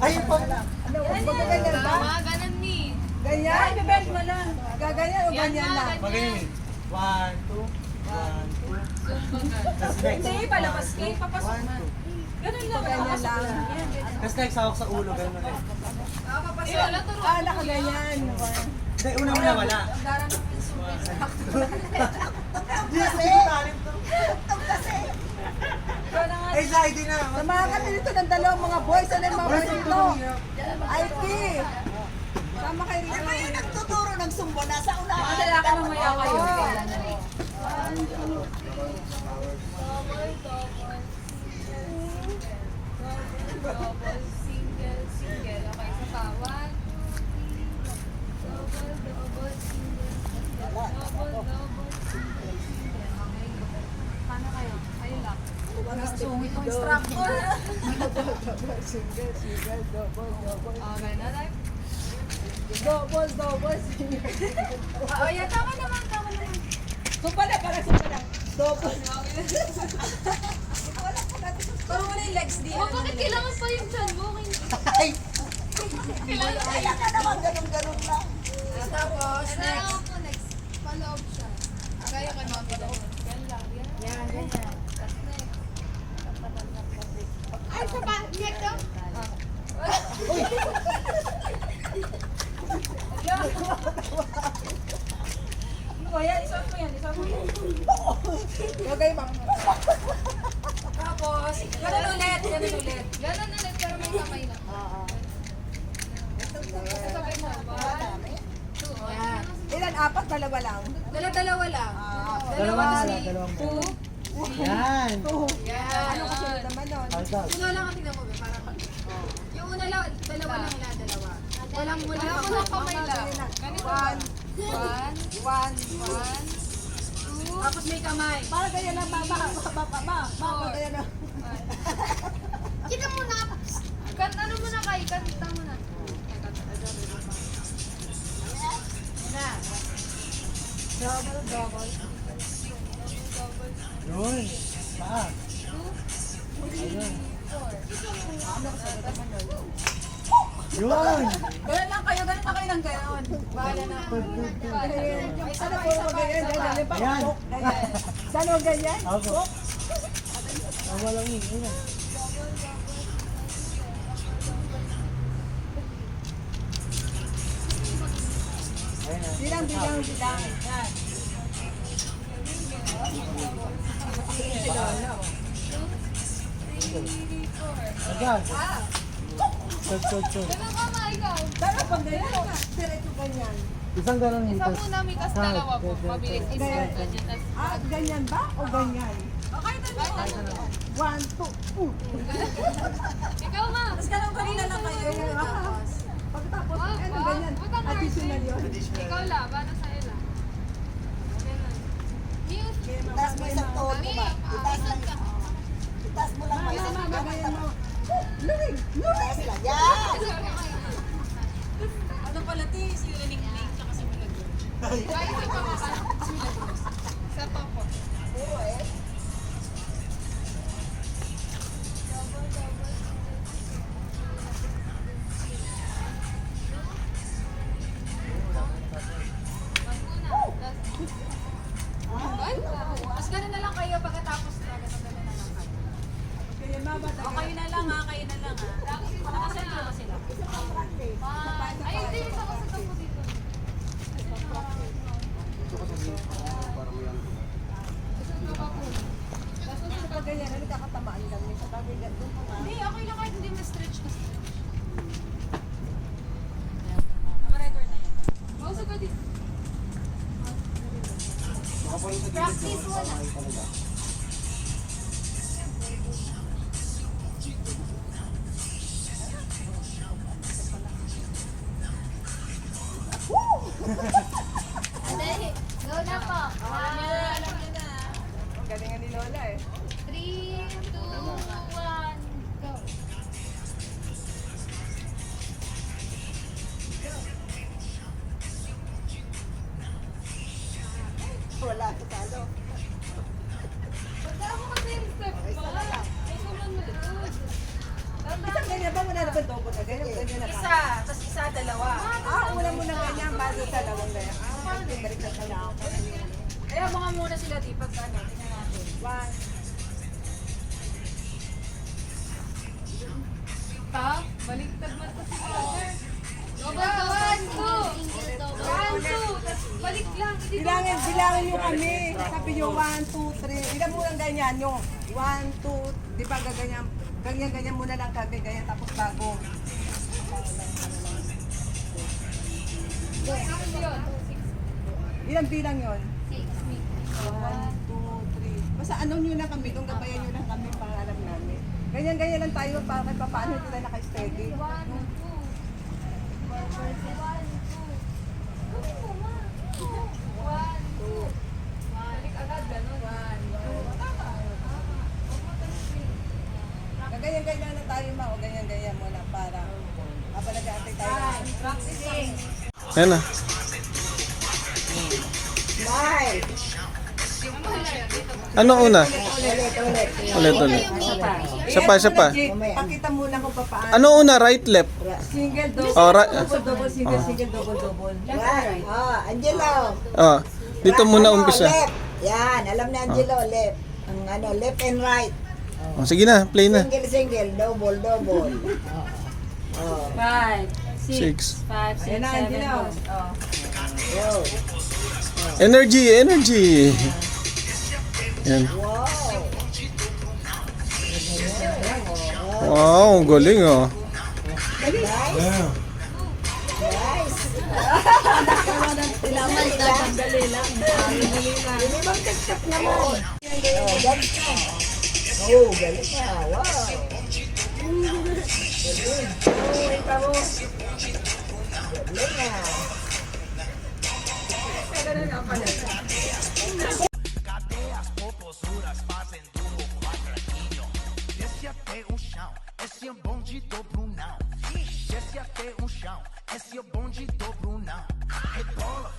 Ayun po. Ano, magaganyan ba? Ganun ni. Ganyan? Ay, bebel mo lang. Gaganyan o ganyan lang? Magaling. 1, 2, 1, 2. Tapos next. Hindi, palabas kayo. Papasok 1, na. 2. Ganun lang. Ganyan lang. Tapos next, hawak sa ulo. Ganun ulit. Papasok. Wala turo. Ah, nakaganyan. Hindi, una wala. Daran ng pinsulit. Hindi, kasi talim to. Ikaw na nga. Ay, side na. Samahan kami dito ng dalawang mga boys. Ano yung mga boys dito? IT. Sama kayo rito. Ano yung nagtuturo ng sumbo? Nasa unahan. Mga lalaki mamaya kayo. Double, single, single. Okay, isa pa. 1, 2, 3. Double, single, single. Double, single, single. Okay. Paano kayo? Kayo lang. Sungit yung instructor. Single, single, double, double. Okay, na like. Double, single. Oh, yeah, tama naman, tama naman. Sumpala, parang sumpala. Double. Parang wala yung legs di. Oh, bakit kailangan pa yung chan mo? Ay! Kaya ka naman ganun-ganun lang. Tapos, next. Paloob siya. Kaya ka naman paloob. Yan lang, yan. Yan, ganyan. Tapos next. Ay, sa ba? Next daw? Oh, yan, isot mo yan, isot mo yan. Okay, ma'am. Tapos, ganun ulit, ganun ulit. Ganun ulit, pero may kamay lang. Sabay mo, 1, 2, yan. Ilan? Apat, dalawa lang. Dalawa lang. Dalawa Dalawa, sila, 3, dalawang 2, Yan. yan. Ano kasunod naman nun? Aldag. Una lang ang tignan mo, be, para pag... Yung una lang, dalawa lang ila, dalawa. Walang kamay lang. Ganito. 1, 1, 2. Tapos may kamay. Parang ganyan lang, mama. Mama, ganyan lang. Kita mo na. Ano mo na kay? Kanta mo na. Double, double. Yun. Pa. 2, 3, 4. Yun. Ganun lang kayo ng gayon. Bahala na. Ano po mga ganyan? Ganyan pa. Ayan. Dalawang ganyan? Ako. Tama lang yun. Ayan. Ayan na. Bilang. Yan. Agad. Chod. Ganun ka ma, ikaw. Dalawa pag ganyan. Diretso ganyan. Isang ganun Isa hintas. muna, may kas dalawa po. Mabilis. Isa. Ah, ganyan ba? O ganyan? Okay, dalawa. 1, 2. Ikaw ma. Tapos ganun kanina lang kayo. Ganyan. Tapos. Pagkatapos, ano ganyan? Additional yun. Ikaw la, para sa'yo la. Ganun. Mute. Itaas mo isang tuhod mo ba? Itaas mo lang ba isang Mama, tuhod? ganyan mo. Luwig! Itaas lang. Yan! Ano pala ti? Sila ning-ning tsaka si Milagros. Kaya isa pa po si Milagros. Isa pa po. Mas ganun na lang kayo pagkatapos na ganun na lang kayo. Ganyan, mama. O kayo na lang ha, kayo na lang ha. Nakasentro ba sila? Ay, hindi. Isa ko sa tapo dito. Tapos pag ganyan, ano kakatamaan lang yun? Sa bagay, doon pa nga. Hindi, okay lang kahit hindi ma-stretch na stretch. Naka-record na yan. Mausap ka dito. Practice mo na. Dali, go na po. Alam niyo na. Ang galingan ni Lola eh. 3, 2, 1, go. Wala ko talo. Pagka ako kasi yung step ba? Ay, sumunod. Isang ganyan ba? Wala naman double na ganyan. doon sa lawang gaya. Baliktad na lang ako. Kaya mga muna sila di pag ano, tingnan natin. One. Ta, baliktad man to si Father. One, two. One, two. Tapos balik lang. Hindi Bilangin nyo kami. Sabi nyo, 1, 2, 3. Ilan mo lang ganyan nyo? 1, 2, di ba gaganyan? Ganyan muna lang kami. Ganyan tapos bago. Ano yun? Ilang bilang yon? 1, 2, 3. Basta ano nyo na kami. Kung gabayan nyo na kami para alam namin. Ganyan lang tayo para kahit paano hindi tayo naka-steady. One, two. One, two. Gawin mo, ma. One, two. Balik agad, ganun. One, two. Tama. Ganyan na tayo ma. O ganyan muna para habang nag-aantay tayo. Practicing. Ayan na. Bye! Ano una? Ulit. Isa pa. Pakita muna kung paano. Ano una? Right, left? Single, double, Oh, right. double, single, double. Right. Oh, Angelo. Oh, dito muna umpisa. Left. Yan, alam na Angelo, left. Ang ano, left and right. Oh, sige na, play na. Single, double. Oh, 5, 6. 5, 6, Ayan na, Angelo. go. Energy. Yan. Wow, galing oh. Nice. Limang tiktok naman. Oh, that's na. Oh, galing na. Wow. Galing na. Desce até o chão, esse é o bonde do Brunão. Desce até o chão, esse é o bonde do Brunão. Rebola,